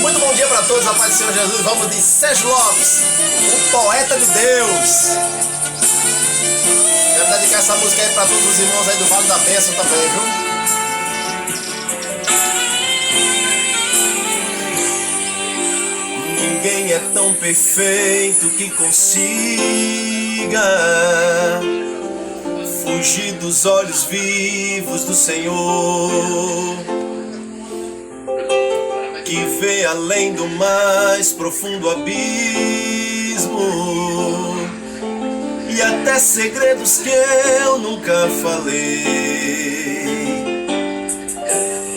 Muito bom dia para todos, a paz do Senhor Jesus. Vamos de Sérgio Lopes, o poeta de Deus. Quero dedicar essa música aí para todos os irmãos aí do Vale da Bênção também, viu? Ninguém é tão perfeito que consiga fugir dos olhos vivos do Senhor, que vê além do mais profundo abismo e até segredos que eu nunca falei.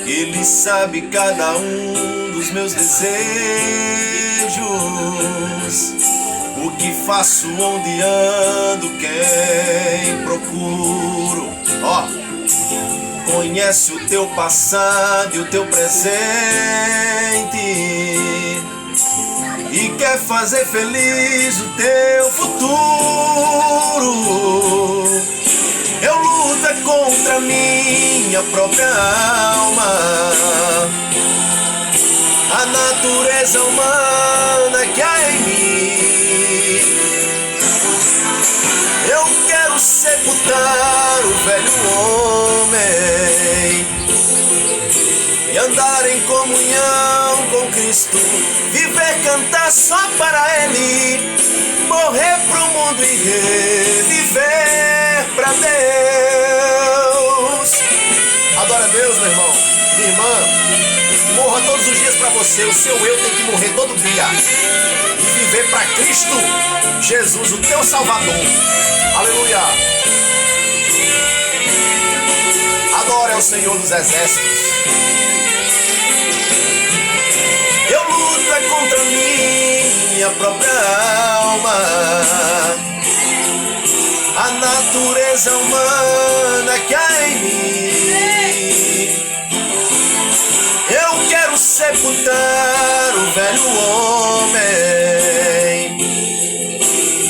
Ele sabe cada um dos meus desejos, o que faço, onde ando, quem procuro. Ó, conhece o teu passado e o teu presente e quer fazer feliz o teu futuro. Eu luto é contra minha própria alma, a natureza humana que há em mim. Eu quero sepultar o velho homem e andar em comunhão com Cristo, viver, cantar só para Ele, morrer pro mundo e reviver pra Deus. Adora a Deus, meu irmão, minha irmã. Morra todos os dias para você. O seu eu tem que morrer todo dia e viver para Cristo Jesus, o teu Salvador. Aleluia. Adore ao Senhor dos Exércitos. Eu luto é contra minha própria alma, a natureza humana que há em mim. Eu quero sepultar o velho homem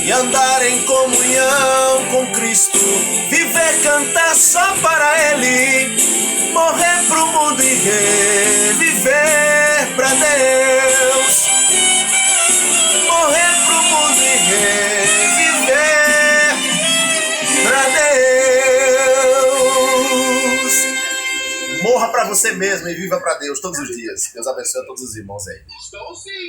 e andar em comunhão com Cristo, viver, cantar só para Ele, morrer pro mundo e reviver pra Deus. Morrer pro mundo e reviver pra Deus. Morra pra você mesmo e viva pra Deus todos os dias. Deus abençoe a todos os irmãos aí.